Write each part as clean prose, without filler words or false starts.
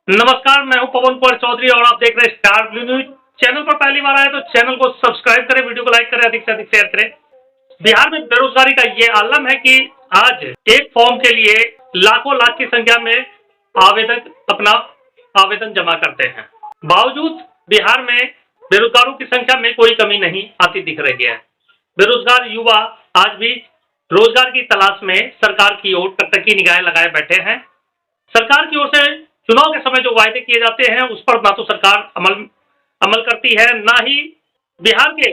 नमस्कार, मैं हूं पवन कुमार चौधरी और आप देख रहे हैं स्टार ब्लू न्यूज। चैनल पर पहली बार आए तो चैनल को सब्सक्राइब करें, वीडियो को लाइक करें, अधिक से अधिक शेयर करें। बिहार में बेरोजगारी का ये आलम है कि आज एक फॉर्म के लिए लाखों लाख की संख्या में आवेदक अपना आवेदन जमा करते हैं। बावजूद बिहार में बेरोजगारों की संख्या में कोई कमी नहीं आती दिख रही है। बेरोजगार युवा आज भी रोजगार की तलाश में सरकार की ओर टकटकी निगाहें लगाए बैठे हैं। सरकार की ओर से चुनाव के समय जो वायदे किए जाते हैं उस पर ना तो सरकार अमल करती है, ना ही बिहार के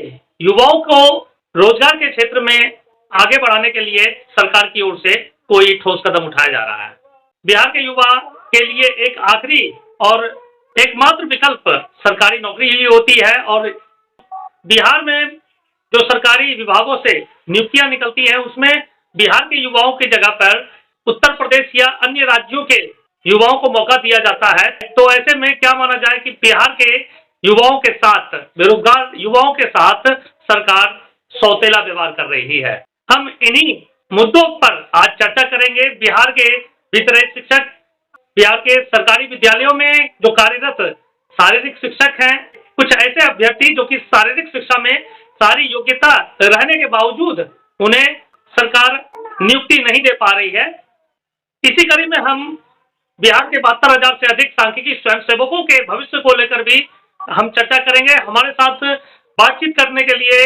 युवाओं को रोजगार के क्षेत्र में आगे बढ़ाने के लिए सरकार की ओर से कोई ठोस कदम उठाया जा रहा है। बिहार के युवा के लिए एक आखिरी और एकमात्र विकल्प सरकारी नौकरी ही होती है और बिहार में जो सरकारी विभागों से नियुक्तियां निकलती हैं उसमें बिहार के युवाओं की जगह पर उत्तर प्रदेश या अन्य राज्यों के युवाओं को मौका दिया जाता है। तो ऐसे में क्या माना जाए कि बिहार के युवाओं के साथ, बेरोजगार युवाओं के साथ सरकार सौतेला व्यवहार कर रही है। हम इन्हीं मुद्दों पर आज चर्चा करेंगे। बिहार के भीतर शिक्षक, बिहार के सरकारी विद्यालयों में जो कार्यरत शारीरिक शिक्षक हैं, कुछ ऐसे अभ्यर्थी जो कि शारीरिक शिक्षा में सारी योग्यता रहने के बावजूद उन्हें सरकार नियुक्ति नहीं दे पा रही है। इसी कड़ी में हम बिहार के 72,000 से अधिक सांख्यिकी स्वयंसेवकों के भविष्य को लेकर भी हम चर्चा करेंगे। हमारे साथ बातचीत करने के लिए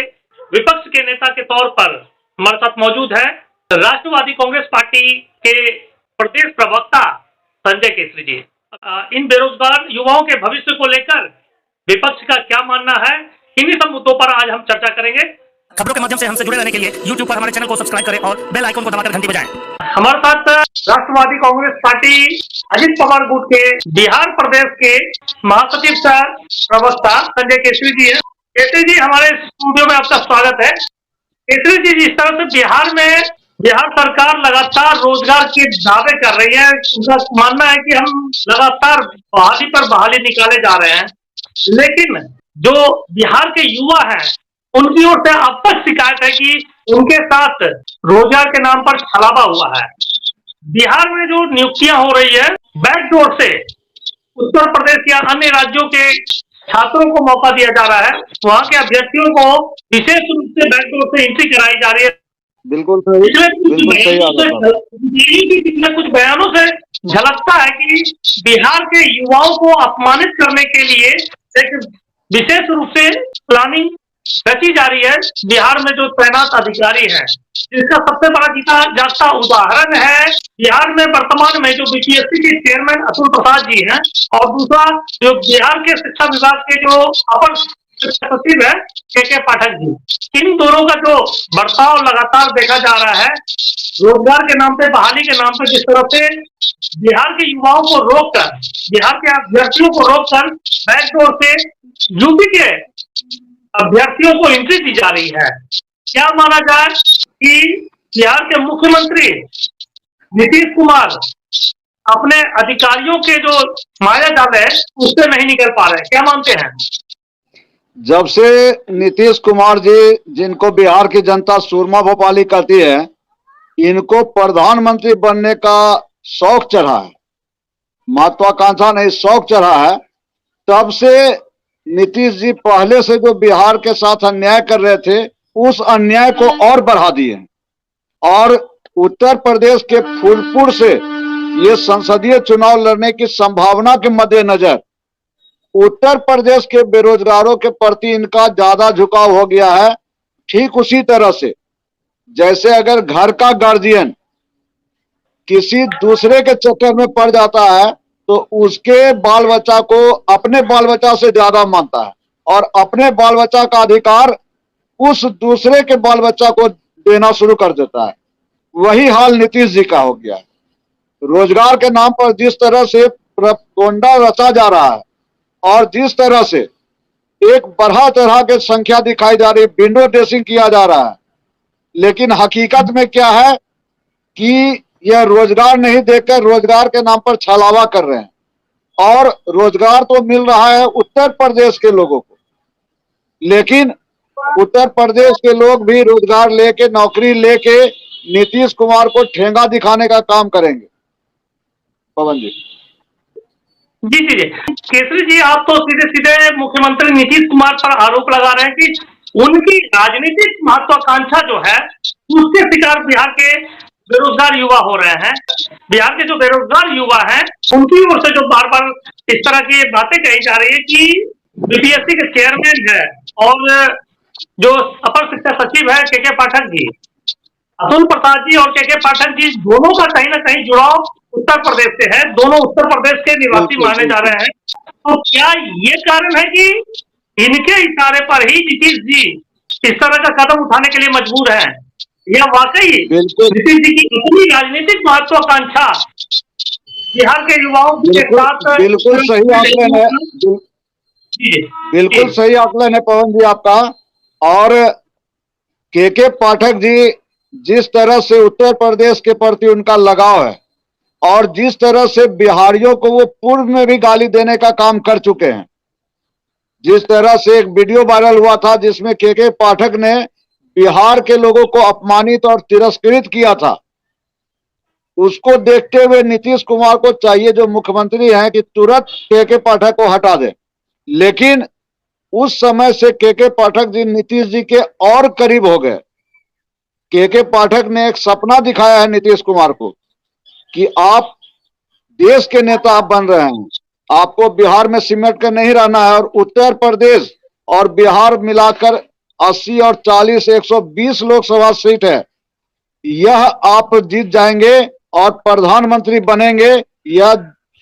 विपक्ष के नेता के तौर पर हमारे साथ मौजूद है राष्ट्रवादी कांग्रेस पार्टी के प्रदेश प्रवक्ता संजय केसरी जी। इन बेरोजगार युवाओं के भविष्य को लेकर विपक्ष का क्या मानना है, इन्हीं सब मुद्दों पर आज हम चर्चा करेंगे। खबरों के माध्यम से हमसे जुड़े रहने के लिए YouTube पर हमारे चैनल को सब्सक्राइब करें और बेल आइकन को दबाकर घंटी बजाएं। हमारे साथ राष्ट्रवादी कांग्रेस पार्टी अजित पवार गुट के बिहार प्रदेश के महासचिव सह प्रवक्ता संजय केसरी जी है। केसरी जी, हमारे स्टूडियो में आपका स्वागत है। केसरी जी, जिस तरह से बिहार सरकार लगातार रोजगार के दावे कर रही है, उनका मानना है कि हम लगातार बहाली पर बहाली निकाले जा रहे हैं, लेकिन जो बिहार के युवा हैं उनकी ओर से अब तक शिकायत है कि उनके साथ रोजगार के नाम पर छलावा हुआ है। बिहार में जो नियुक्तियां हो रही है बैकडोर से उत्तर प्रदेश या अन्य राज्यों के छात्रों को मौका दिया जा रहा है, वहां के अभ्यर्थियों को विशेष रूप से बैकडोर से एंट्री कराई जा रही है। बिल्कुल सही, पिछले कुछ बयानों से झलकता है कि बिहार के युवाओं को अपमानित करने के लिए एक विशेष रूप से प्लानिंग रची जा रही है। बिहार में जो तैनात अधिकारी हैं, जिसका सबसे बड़ा जीता जागता उदाहरण है बिहार में वर्तमान में जो बीपीएससी के चेयरमैन अतुल प्रसाद जी हैं और दूसरा जो बिहार के शिक्षा विभाग के जो अपर सचिव है के पाठक जी। इन दोनों का जो बर्ताव लगातार देखा जा रहा है, रोजगार के नाम पे, बहाली के नाम पे, जिस तरह से बिहार के युवाओं को रोककर, बिहार के अभ्यर्थियों को रोककर बैकडोर से यूपी के अभ्यर्थियों को एंट्री दी जा रही है। क्या माना जाए कि बिहार के मुख्यमंत्री नीतीश कुमार अपने अधिकारियों के जो माया जाल है उससे नहीं निकल पा रहे, क्या मानते हैं? जब से नीतीश कुमार जी, जिनको बिहार की जनता सूरमा भोपाली कहती है, इनको प्रधानमंत्री बनने का शौक चढ़ा है, महत्वाकांक्षा नहीं शौक चढ़ा है, तब से नीतीश जी पहले से जो बिहार के साथ अन्याय कर रहे थे उस अन्याय को और बढ़ा दिए और उत्तर प्रदेश के फूलपुर से ये संसदीय चुनाव लड़ने की संभावना के मद्देनजर उत्तर प्रदेश के बेरोजगारों के प्रति इनका ज्यादा झुकाव हो गया है। ठीक उसी तरह से जैसे अगर घर का गार्जियन किसी दूसरे के चक्कर में पड़ जाता है तो उसके बाल बच्चा को अपने बाल बच्चा से ज्यादा मानता है और अपने बाल बच्चा का अधिकार उस दूसरे के बाल बच्चा को देना शुरू कर देता है। वही हाल नीतीश जी का हो गया है। रोजगार के नाम पर जिस तरह से प्रोपेगेंडा रचा जा रहा है और जिस तरह से एक बढ़ा तरह के संख्या दिखाई जा रही है, विंडो ड्रेसिंग किया जा रहा है, लेकिन हकीकत में क्या है कि यह रोजगार नहीं देकर रोजगार के नाम पर छलावा कर रहे हैं और रोजगार तो मिल रहा है उत्तर प्रदेश के लोगों को, लेकिन उत्तर प्रदेश के लोग भी रोजगार लेके, नौकरी लेके नीतीश कुमार को ठेंगा दिखाने का काम करेंगे। पवन जी, जी जी जी केसरी जी, आप तो सीधे सीधे मुख्यमंत्री नीतीश कुमार पर आरोप लगा रहे हैं कि उनकी राजनीतिक महत्वाकांक्षा जो है उसके शिकार बिहार के बेरोजगार युवा हो रहे हैं। बिहार के जो बेरोजगार युवा हैं उनकी ओर से जो बार बार इस तरह की बातें कही जा रही है कि बीपीएससी के चेयरमैन है और जो अपर शिक्षा सचिव है के पाठक जी, अतुल प्रसाद जी और के पाठक जी, दोनों का कहीं ना कहीं जुड़ाव उत्तर प्रदेश से है। दोनों उत्तर प्रदेश के निवासी बिल्कुल माने जा बिल्कुल रहे हैं। तो क्या ये कारण है कि इनके इशारे पर ही नीतीश जी इस तरह का कदम उठाने के लिए मजबूर हैं, या वाकई बिल्कुल नीतीश जी की इतनी राजनीतिक महत्वाकांक्षा बिहार के युवाओं के बिल्कुल साथ बिल्कुल सही आकलन है। जी बिल्कुल जी सही आकलन है पवन जी आपका। और के पाठक जी जिस तरह से उत्तर प्रदेश के प्रति उनका लगाव है और जिस तरह से बिहारियों को वो पूर्व में भी गाली देने का काम कर चुके हैं, जिस तरह से एक वीडियो वायरल हुआ था जिसमें के पाठक ने बिहार के लोगों को अपमानित और तिरस्कृत किया था, उसको देखते हुए नीतीश कुमार को चाहिए जो मुख्यमंत्री हैं कि तुरंत के पाठक को हटा दें। लेकिन उस समय से के पाठक जी नीतीश जी के और करीब हो गए। के पाठक ने एक सपना दिखाया है नीतीश कुमार को कि आप देश के नेता बन रहे हैं, आपको बिहार में सिमट कर नहीं रहना है और उत्तर प्रदेश और बिहार मिलाकर 80 और 40 120 लोकसभा सीट है, यह आप जीत जाएंगे और प्रधानमंत्री बनेंगे। यह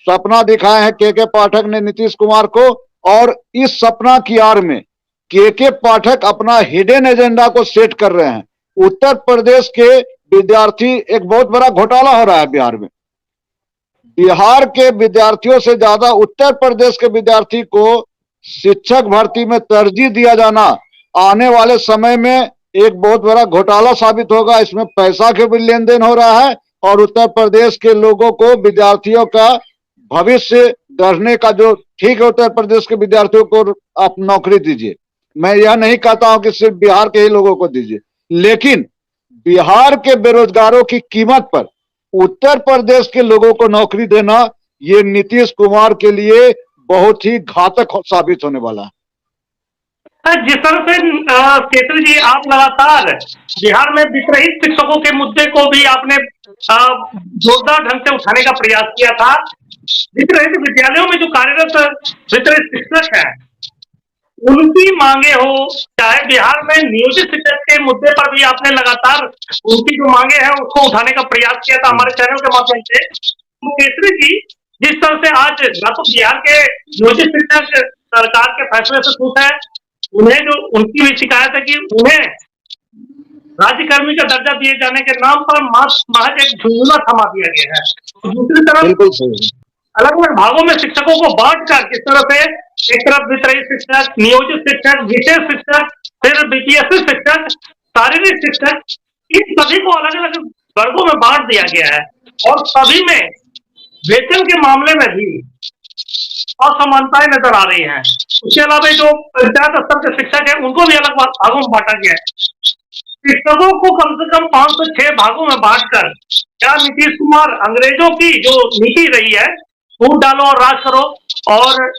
सपना दिखाए हैं के पाठक ने नीतीश कुमार को। और इस सपना की आड़ में के पाठक अपना हिडन एजेंडा को सेट कर रहे हैं। उत्तर प्रदेश के विद्यार्थी, एक बहुत बड़ा घोटाला हो रहा है बिहार में। बिहार के विद्यार्थियों से ज्यादा उत्तर प्रदेश के विद्यार्थी को शिक्षक भर्ती में तरजीह दिया जाना आने वाले समय में एक बहुत बड़ा घोटाला साबित होगा। इसमें पैसा के भी लेन देन हो रहा है और उत्तर प्रदेश के लोगों को, विद्यार्थियों का भविष्य गढ़ने का जो ठीक है, उत्तर प्रदेश के विद्यार्थियों को आप नौकरी दीजिए। मैं यह नहीं कहता हूं कि सिर्फ बिहार के ही लोगों को दीजिए, लेकिन बिहार के बेरोजगारों की कीमत पर उत्तर प्रदेश के लोगों को नौकरी देना, ये नीतीश कुमार के लिए बहुत ही घातक साबित होने वाला है। जिस तरह से केसरी जी, आप लगातार बिहार में वित्रहित शिक्षकों के मुद्दे को भी आपने जोरदार ढंग से उठाने का प्रयास किया था। वित्रहित विद्यालयों में जो कार्यरत वित्रहित शिक्षक हैं उनकी मांगे हो, चाहे बिहार में नियोजित शिक्षक के मुद्दे पर भी आपने लगातार उनकी जो मांगे हैं उसको उठाने का प्रयास किया था हमारे चैनल के माध्यम से। तो केसरी जी, जिस तरह से आज ना तो बिहार के नियोजित शिक्षक सरकार के फैसले से खुश है, उन्हें जो उनकी भी शिकायत है कि उन्हें राज्यकर्मी का दर्जा दिए जाने के नाम पर महज एक झुंझुना थमा दिया गया है। दूसरी तरफ अलग अलग भागों में शिक्षकों को बांटकर किस तरह से एक तरफ वित्तीय शिक्षक, नियोजित शिक्षक, विशेष शिक्षक, फिर बीपीएससी शिक्षक, शारीरिक शिक्षक, इन सभी को अलग अलग वर्गों में बांट दिया गया है और सभी में वेतन के मामले में भी असमानताएं नजर आ रही हैं। उसके अलावा जो पंचायत स्तर के शिक्षक है उनको भी अलग भागों में बांटा गया है। शिक्षकों को कम से कम 5 से 6 भागों में बांटकर क्या नीतीश कुमार अंग्रेजों की जो नीति रही है, फूट डालो और राज करो, और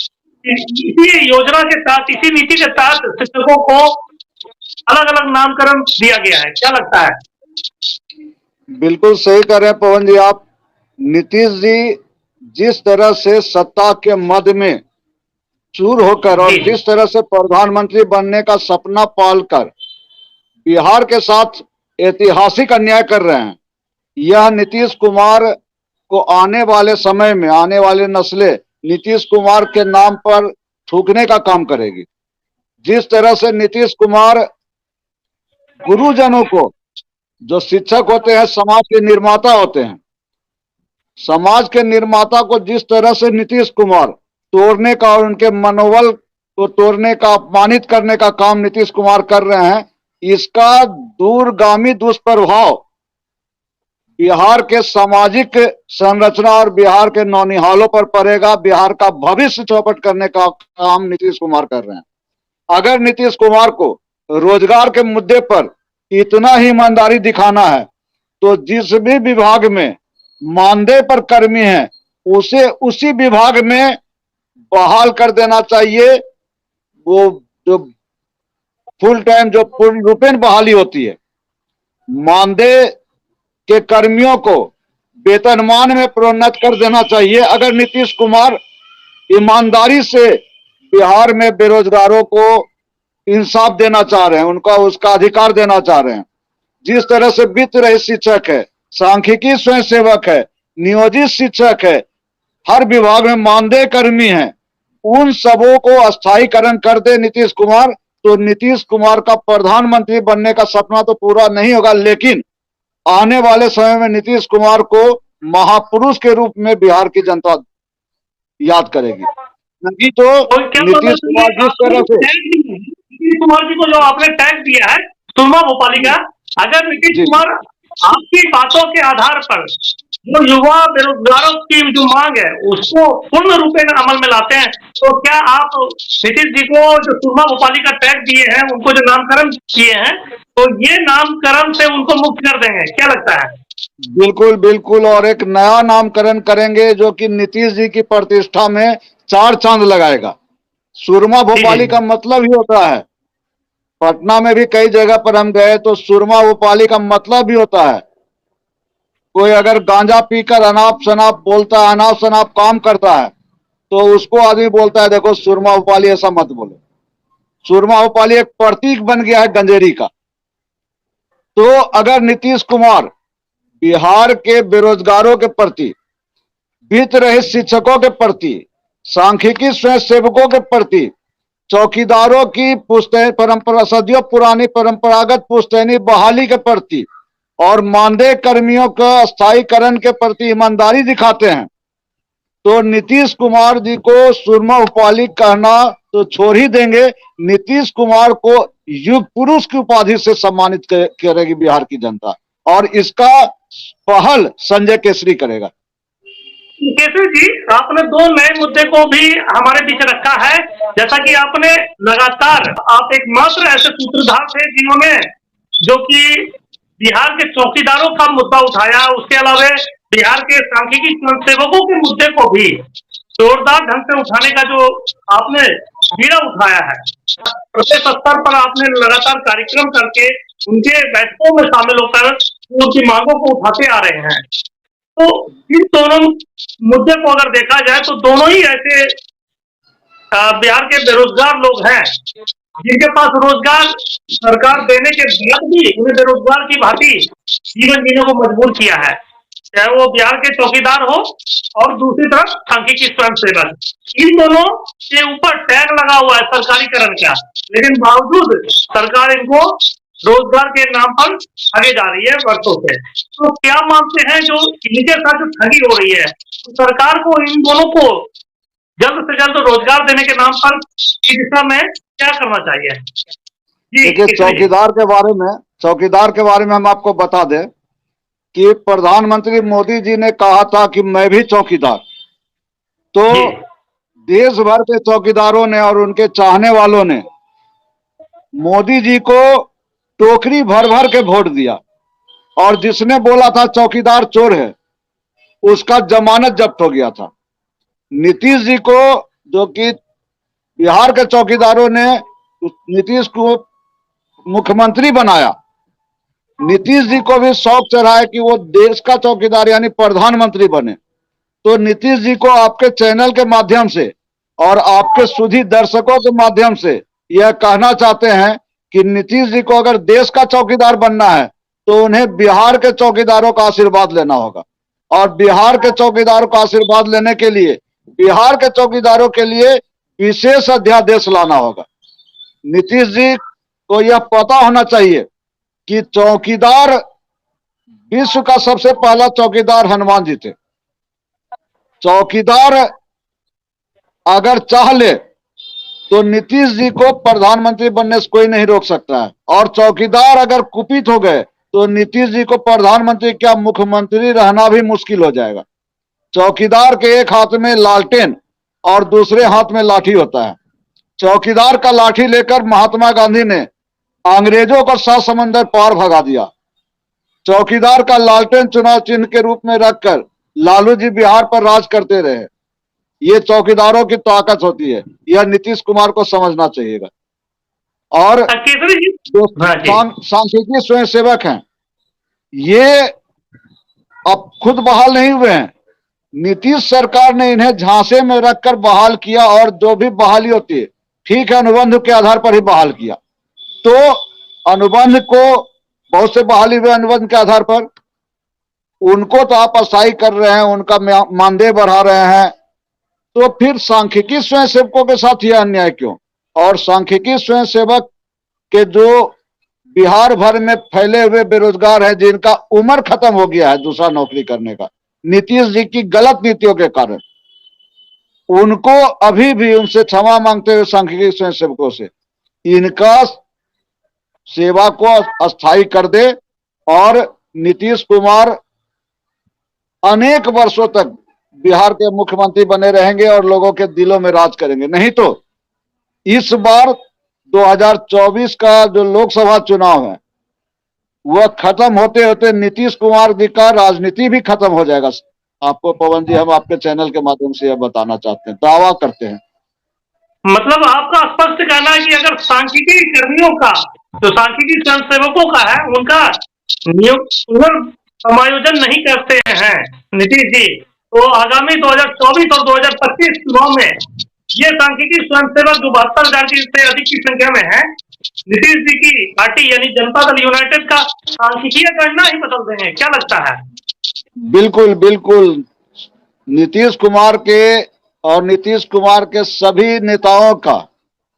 इसी योजना के तहत, इसी नीति के तहत शिक्षकों को अलग अलग नामकरण दिया गया है, क्या लगता है? बिल्कुल सही कह रहे हैं पवन जी आप। नीतीश जी जिस तरह से सत्ता के मद में चूर होकर और जिस तरह से प्रधानमंत्री बनने का सपना पालकर बिहार के साथ ऐतिहासिक अन्याय कर रहे हैं, यह नीतीश कुमार को आने वाले समय में, आने वाले नस्लें नीतीश कुमार के नाम पर थूकने का काम करेगी। जिस तरह से नीतीश कुमार गुरुजनों को, जो शिक्षक होते हैं समाज के निर्माता होते हैं, समाज के निर्माता को जिस तरह से नीतीश कुमार तोड़ने का और उनके मनोबल को तोड़ने का, अपमानित करने का काम नीतीश कुमार कर रहे हैं, इसका दूरगामी दुष्प्रभाव बिहार के सामाजिक संरचना और बिहार के नौनिहालों पर पड़ेगा। बिहार का भविष्य चौपट करने का काम नीतीश कुमार कर रहे हैं। अगर नीतीश कुमार को रोजगार के मुद्दे पर इतना ही ईमानदारी दिखाना है तो जिस भी विभाग में मानदेय पर कर्मी है उसे उसी विभाग में बहाल कर देना चाहिए। वो जो फुल टाइम जो पूर्ण रूपेण बहाली होती है, मानदेय के कर्मियों को वेतनमान में प्रोन्नत कर देना चाहिए। अगर नीतीश कुमार ईमानदारी से बिहार में बेरोजगारों को इंसाफ देना चाह रहे हैं, उनका उसका अधिकार देना चाह रहे हैं, जिस तरह से वित्त रहित शिक्षक है, सांख्यिकी स्वयंसेवक है, नियोजित शिक्षक है, हर विभाग में मानदेय कर्मी हैं, उन सबों को अस्थायीकरण कर दे नीतीश कुमार, तो नीतीश कुमार का प्रधानमंत्री बनने का सपना तो पूरा नहीं होगा, लेकिन आने वाले समय में नीतीश कुमार को महापुरुष के रूप में बिहार की जनता याद करेगी। नहीं तो और क्या नीतीश कुमार जिस तरह से नीतीश कुमार जी को जो आपने टैग दिया है सुरमा भोपाली का, अगर नीतीश जी। कुमार आपकी बातों के आधार पर जो युवा बेरोजगारों की जो मांग है उसको पूर्ण रूप में अमल में लाते हैं, तो क्या आप नीतीश जी को जो सुरमा भोपाली का टैग दिए हैं, उनको जो नामकरण किए हैं, तो ये नामकरण से उनको मुक्त कर देंगे, क्या लगता है? बिल्कुल बिल्कुल, और एक नया नामकरण करेंगे जो कि नीतीश जी की प्रतिष्ठा में चार चांद लगाएगा। सुरमा भोपाली का मतलब ही होता है, पटना में भी कई जगह पर हम गए तो सुरमा भोपाली का मतलब ही होता है, कोई अगर गांजा पीकर अनाप शनाप बोलता है, अनाप शनाप काम करता है, तो उसको आदमी बोलता है देखो सुरमा भोपाली, ऐसा मत बोलो। सुरमा भोपाली एक प्रतीक बन गया है गंजेरी का। तो अगर नीतीश कुमार बिहार के बेरोजगारों के प्रति, वित्त रहित शिक्षकों के प्रति, सांख्यिकी स्वयंसेवकों के प्रति, चौकीदारों की पुश्तैनी परंपरा, सदियों पुरानी परंपरागत पुश्तैनी बहाली के प्रति और मानदेय कर्मियों का स्थायीकरण के प्रति ईमानदारी दिखाते हैं, तो नीतीश कुमार जी को सुरमा भोपाली कहना तो छोड़ ही देंगे, नीतीश कुमार को युग पुरुष की उपाधि से सम्मानित करेगी बिहार की जनता, और इसका पहल संजय केसरी करेगा। केसरी जी, आपने दो नए मुद्दे को भी हमारे बीच रखा है, जैसा कि आपने लगातार, आप एकमात्र ऐसे सूत्रधार थे जिन्होंने जो कि बिहार के चौकीदारों का मुद्दा उठाया, उसके अलावा बिहार के सांख्यिकी स्वयंसेवकों के मुद्दे को भी जोरदार ढंग से उठाने का जो आपने बीड़ा उठाया है, प्रदेश स्तर पर आपने लगातार कार्यक्रम करके उनके बैठकों में शामिल होकर उनकी मांगों को उठाते आ रहे हैं। तो इन दोनों मुद्दे को अगर देखा जाए तो दोनों ही ऐसे बिहार के बेरोजगार लोग हैं जिनके पास रोजगार सरकार देने के बाद भी उन्हें बेरोजगार की भांति जीवन जीने को मजबूर किया है, चाहे वो बिहार के चौकीदार हो और दूसरी तरफ सांख्यिकी स्वयंसेवक, इन दोनों के ऊपर टैग लगा हुआ है सरकारीकरण का, लेकिन बावजूद सरकार इनको रोजगार के नाम पर आगे जा रही है वर्षों से। तो क्या मानते हैं जो इनके साथ जो ठगी हो रही है, तो सरकार को इन दोनों को जल्द से जल्द रोजगार देने के नाम पर इस दिशा में क्या करना चाहिए? देखिए, चौकीदार के बारे में हम आपको बता दें कि प्रधानमंत्री मोदी जी ने कहा था कि मैं भी चौकीदार, तो देश भर के चौकीदारों ने और उनके चाहने वालों ने मोदी जी को टोकरी भर भर के वोट दिया, और जिसने बोला था चौकीदार चोर है उसका जमानत जब्त हो गया था। नीतीश जी को, जो कि बिहार के चौकीदारों ने नीतीश को मुख्यमंत्री बनाया, नीतीश जी को भी शौक चढ़ा है कि वो देश का चौकीदार यानी प्रधानमंत्री बने। तो नीतीश जी को आपके चैनल के माध्यम से और आपके सुधी दर्शकों के माध्यम से यह कहना चाहते हैं कि नीतीश जी को अगर देश का चौकीदार बनना है तो उन्हें बिहार के चौकीदारों का आशीर्वाद लेना होगा, और बिहार के चौकीदारों का आशीर्वाद लेने के लिए बिहार के चौकीदारों के लिए विशेष अध्यादेश लाना होगा। नीतीश जी को यह पता होना चाहिए कि चौकीदार, विश्व का सबसे पहला चौकीदार हनुमान जी थे। चौकीदार अगर चाह ले तो नीतीश जी को प्रधानमंत्री बनने से कोई नहीं रोक सकता है, और चौकीदार अगर कुपित हो गए तो नीतीश जी को प्रधानमंत्री क्या मुख्यमंत्री रहना भी मुश्किल हो जाएगा। चौकीदार के एक हाथ में लालटेन और दूसरे हाथ में लाठी होता है। चौकीदार का लाठी लेकर महात्मा गांधी ने अंग्रेजों को 7 समंदर पार भगा दिया। चौकीदार का लालटेन चुनाव चिन्ह के रूप में रखकर लालू जी बिहार पर राज करते रहे। ये चौकीदारों की ताकत होती है, यह नीतीश कुमार को समझना चाहिएगा। और केसरी जी, जो हाँ जी, सांख्यिकी स्वयंसेवक हैं, ये अब खुद बहाल नहीं हुए हैं, नीतीश सरकार ने इन्हें झांसे में रखकर बहाल किया, और जो भी बहाली होती है ठीक है अनुबंध के आधार पर ही बहाल किया। तो अनुबंध को बहुत से बहाली हुए अनुबंध के आधार पर, उनको तो आप अस्थायी कर रहे हैं, उनका मानदेय बढ़ा रहे हैं, तो फिर सांख्यिकी स्वयंसेवकों के साथ यह अन्याय क्यों? और सांख्यिकी स्वयंसेवक के जो बिहार भर में फैले हुए बेरोजगार हैं, जिनका उम्र खत्म हो गया है दूसरा नौकरी करने का नीतीश जी की गलत नीतियों के कारण, उनको अभी भी उनसे क्षमा मांगते हुए सांख्यिकी स्वयंसेवकों से इनका सेवा को अस्थायी कर दे, और नीतीश कुमार अनेक वर्षों तक बिहार के मुख्यमंत्री बने रहेंगे और लोगों के दिलों में राज करेंगे। नहीं तो इस बार 2024 का जो लोकसभा चुनाव है वह खत्म होते होते नीतीश कुमार जी का राजनीति भी खत्म हो जाएगा। आपको पवन जी हम आपके चैनल के माध्यम से यह बताना चाहते हैं, दावा करते हैं। मतलब आपका स्पष्ट कहना है कि अगर सांख्यिकी कर्मियों का, जो सांख्यिकी स्वयंसेवकों का है, उनका समायोजन नहीं करते हैं नीतीश जी, तो आगामी 2024 और 2025 चुनाव में ये सांख्यिकी स्वयंसेवक जो 72,000 से अधिक की संख्या में है, नीतीश जी की पार्टी यानी जनता दल यूनाइटेड का सांख्यिकीय गणना ही बदल देंगे, क्या लगता है? बिल्कुल बिल्कुल, नीतीश कुमार के और नीतीश कुमार के सभी नेताओं का,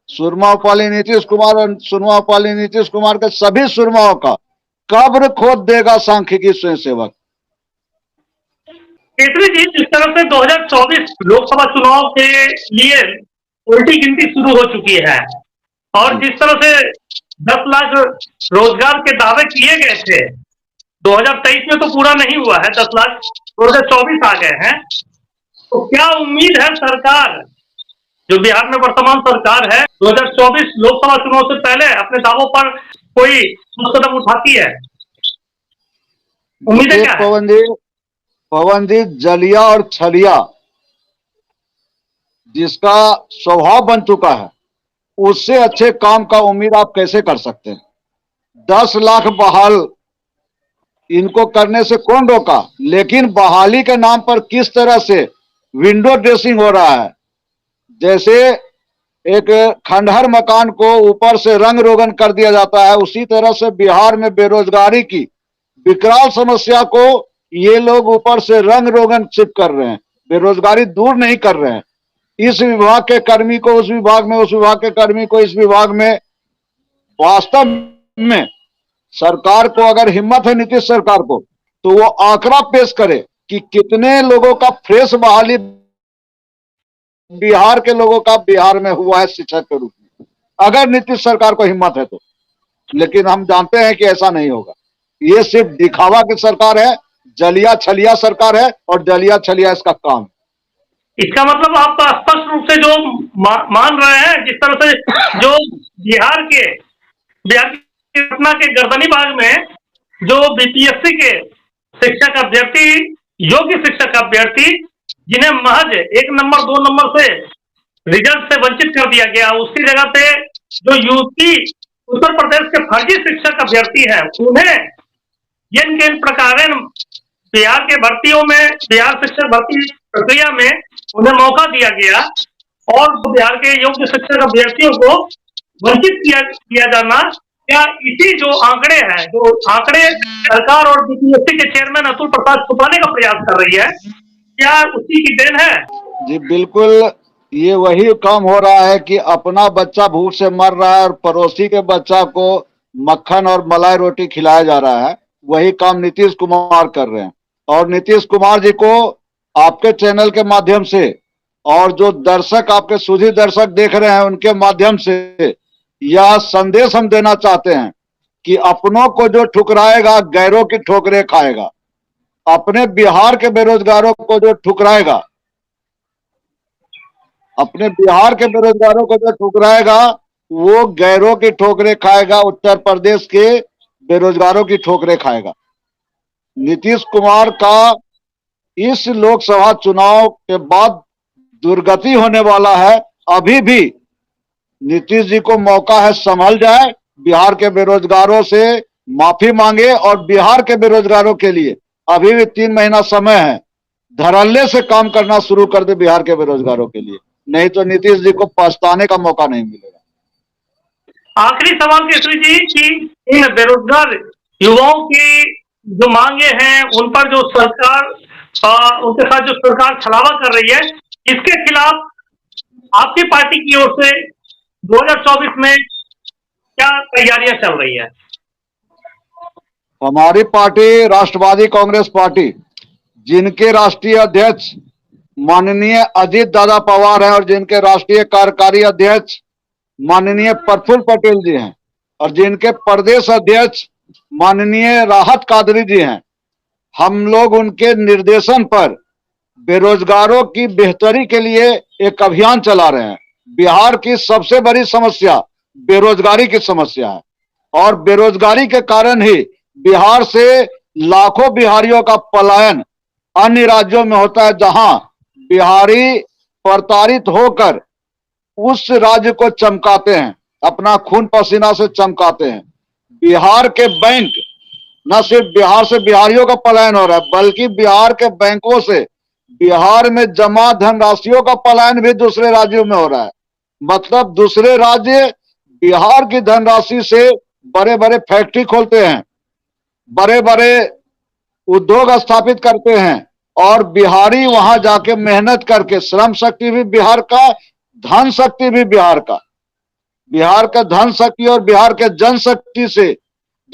सुरमा उपाली नीतीश कुमार और सुरमा उपाली नीतीश कुमार के सभी सुरमाओं का कब्र खोद देगा सांख्यिकी स्वयंसेवक। केसरी जी, जिस तरह से 2024 लोकसभा चुनाव के लिए उल्टी गिनती शुरू हो चुकी है, और जिस तरह से 10 लाख रोजगार के दावे किए गए थे 2023 में, तो पूरा नहीं हुआ है 10 लाख, 2024 आ गए हैं, तो क्या उम्मीद है सरकार, जो बिहार में वर्तमान सरकार है, 2024 लोकसभा चुनाव से पहले अपने दावों पर कोई कदम उठाती है? उम्मीदें क्या है? पवन जी, जलिया और छलिया जिसका स्वभाव बन चुका है, उससे अच्छे काम का उम्मीद आप कैसे कर सकते हैं? 10 लाख बहाल इनको करने से कौन रोका? लेकिन बहाली के नाम पर किस तरह से विंडो ड्रेसिंग हो रहा है, जैसे एक खंडहर मकान को ऊपर से रंग रोगन कर दिया जाता है, उसी तरह से बिहार में बेरोजगारी की विकराल समस्या को ये लोग ऊपर से रंग रोगन चिप कर रहे हैं, बेरोजगारी दूर नहीं कर रहे हैं। इस विभाग के कर्मी को उस विभाग में, उस विभाग के कर्मी को इस विभाग में। वास्तव में सरकार को अगर हिम्मत है, नीतीश सरकार को, तो वो आंकड़ा पेश करे कि कितने लोगों का फ्रेश बहाली बिहार के लोगों का बिहार में हुआ है शिक्षक के रूप में, अगर नीतीश सरकार को हिम्मत है तो। लेकिन हम जानते हैं कि ऐसा नहीं होगा, ये सिर्फ दिखावा की सरकार है, जलिया छलिया सरकार है, और जलिया छलिया इसका काम है। इसका मतलब आप स्पष्ट रूप से जो मान रहे हैं, जिस तरह से जो बिहार की पटना के गर्दनी बाग में जो बीपीएससी के शिक्षक अभ्यर्थी, योग्य शिक्षक अभ्यर्थी, जिन्हें महज 1 नंबर 2 नंबर से रिजल्ट से वंचित कर दिया गया, उसकी जगह पे जो यूपी उत्तर प्रदेश के फर्जी शिक्षक अभ्यर्थी हैं, उन्हें इन प्रकार बिहार के भर्तियों में, बिहार शिक्षक भर्ती प्रक्रिया में उन्हें मौका दिया गया, और बिहार के योग्य शिक्षक अभ्यर्थियों को वंचित किया जाना, क्या इसी जो आंकड़े हैं, जो आंकड़े सरकार और बीपीएससी के चेयरमैन अतुल प्रसाद छुपाने का प्रयास कर रही है, क्या उसी की देन है? जी बिल्कुल, ये वही काम हो रहा है कि अपना बच्चा भूख से मर रहा है और पड़ोसी के बच्चा को मक्खन और मलाई रोटी खिलाया जा रहा है, वही काम नीतीश कुमार कर रहे हैं। और नीतीश कुमार जी को आपके चैनल के माध्यम से, और जो दर्शक आपके सुधी दर्शक देख रहे हैं उनके माध्यम से यह संदेश हम देना चाहते हैं कि अपनों को जो ठुकराएगा गैरों की ठोकरें खाएगा। अपने बिहार के बेरोजगारों को जो ठुकराएगा, अपने बिहार के बेरोजगारों को जो ठुकराएगा वो गैरों की ठोकरें खाएगा, उत्तर प्रदेश के बेरोजगारों की ठोकरें खाएगा। नीतीश कुमार का इस लोकसभा चुनाव के बाद दुर्गति होने वाला है। अभी भी नीतीश जी को मौका है, संभल जाए, बिहार के बेरोजगारों से माफी मांगे और बिहार के बेरोजगारों के लिए अभी भी 3 महीना समय है, धड़ल्ले से काम करना शुरू कर दे बिहार के बेरोजगारों के लिए, नहीं तो नीतीश जी को पछताने का मौका नहीं मिलेगा। आखिरी सवाल केसरी जी कि इन बेरोजगार युवाओं की जो मांगे हैं उन पर जो सरकार उनके साथ जो सरकार छलावा कर रही है, इसके खिलाफ आपकी पार्टी की ओर से 2024 में क्या तैयारियां चल रही है? हमारी पार्टी राष्ट्रवादी कांग्रेस पार्टी, जिनके राष्ट्रीय अध्यक्ष माननीय अजीत दादा पवार हैं और जिनके राष्ट्रीय कार्यकारी अध्यक्ष माननीय प्रफुल्ल पटेल जी हैं और जिनके प्रदेश अध्यक्ष माननीय राहत कादरी जी हैं, हम लोग उनके निर्देशन पर बेरोजगारों की बेहतरी के लिए एक अभियान चला रहे हैं। बिहार की सबसे बड़ी समस्या बेरोजगारी की समस्या है और बेरोजगारी के कारण ही बिहार से लाखों बिहारियों का पलायन अन्य राज्यों में होता है, जहां बिहारी प्रताड़ित होकर उस राज्य को चमकाते हैं, अपना खून पसीना से चमकाते हैं। बिहार के बैंक, न सिर्फ बिहार से बिहारियों का पलायन हो रहा है, बल्कि बिहार के बैंकों से बिहार में जमा धनराशियों का पलायन भी दूसरे राज्यों में हो रहा है। मतलब दूसरे राज्य बिहार की धनराशि से बड़े बड़े फैक्ट्री खोलते हैं, बड़े बड़े उद्योग स्थापित करते हैं और बिहारी वहां जाके मेहनत करके, श्रम शक्ति भी बिहार का, धन शक्ति भी बिहार का, बिहार का धन शक्ति और बिहार के जनशक्ति से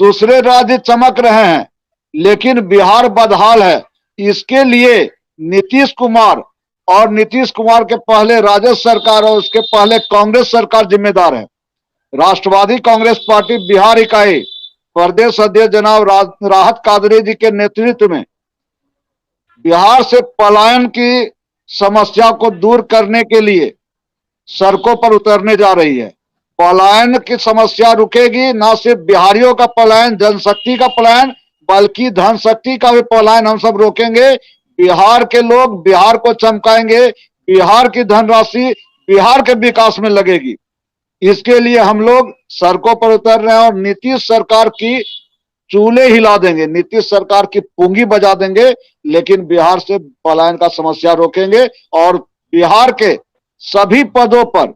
दूसरे राज्य चमक रहे हैं, लेकिन बिहार बदहाल है। इसके लिए नीतीश कुमार और नीतीश कुमार के पहले राजद सरकार और उसके पहले कांग्रेस सरकार जिम्मेदार है। राष्ट्रवादी कांग्रेस पार्टी बिहार इकाई प्रदेश अध्यक्ष जनाब राहत कादरी जी के नेतृत्व में बिहार से पलायन की समस्या को दूर करने के लिए सड़कों पर उतरने जा रही है। पलायन की समस्या रुकेगी, ना सिर्फ बिहारियों का पलायन, जनशक्ति का पलायन, बल्कि धन शक्ति का भी पलायन हम सब रोकेंगे। बिहार के लोग बिहार को चमकाएंगे, बिहार की धनराशि बिहार के विकास में लगेगी। इसके लिए हम लोग सड़कों पर उतर रहे हैं और नीतीश सरकार की चूल्हे हिला देंगे, नीतीश सरकार की पूंगी बजा देंगे, लेकिन बिहार से पलायन का समस्या रोकेंगे और बिहार के सभी पदों पर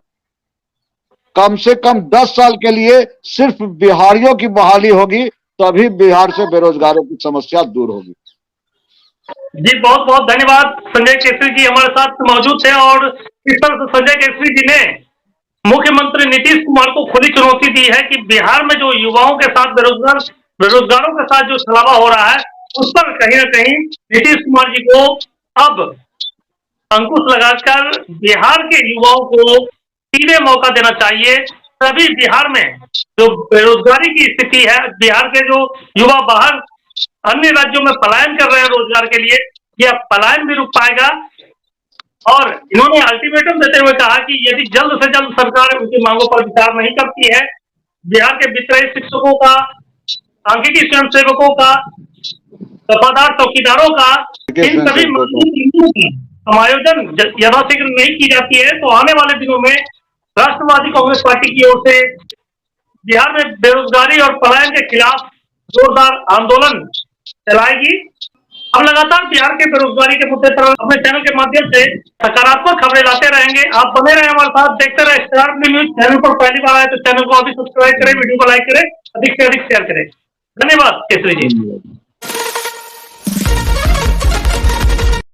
कम से कम 10 साल के लिए सिर्फ बिहारियों की बहाली होगी, तभी बिहार से बेरोजगारों की समस्या दूर होगी। जी बहुत बहुत धन्यवाद। संजय केसरी जी हमारे साथ मौजूद थे और इस तरह से संजय केसरी जी ने मुख्यमंत्री नीतीश कुमार को खुली चुनौती दी है कि बिहार में जो युवाओं के साथ बेरोजगारों के साथ जो छलावा हो रहा है, उस पर कहीं ना कहीं नीतीश कुमार जी को अब अंकुश लगाकर बिहार के युवाओं को सीधे मौका देना चाहिए। तभी बिहार में जो बेरोजगारी की स्थिति है, बिहार के जो युवा बाहर अन्य राज्यों में पलायन कर रहे हैं रोजगार के लिए, यह पलायन भी रुक पाएगा। और इन्होंने अल्टीमेटम देते हुए कहा कि यदि जल्द से जल्द सरकार उनकी मांगों पर विचार नहीं करती है, बिहार के वित्तीय शिक्षकों का, सांख्यिकी स्वयंसेवकों का, वफादार चौकीदारों का, इन सभी मांगों की समायोजन यथाशीघ्र नहीं की जाती है, तो आने वाले दिनों में राष्ट्रवादी कांग्रेस पार्टी की ओर से बिहार में बेरोजगारी और पलायन के खिलाफ जोरदार आंदोलन चलाएगी। हम लगातार बिहार के बेरोजगारी के मुद्दे पर अपने चैनल के माध्यम से सकारात्मक खबरें लाते रहेंगे। आप बने रहे हमारे साथ, देखते रहे स्टार न्यूज। चैनल पर पहली बार आए तो चैनल को अभी सब्सक्राइब करें, वीडियो को लाइक करें, अधिक से अधिक शेयर करें। धन्यवाद केसरी जी।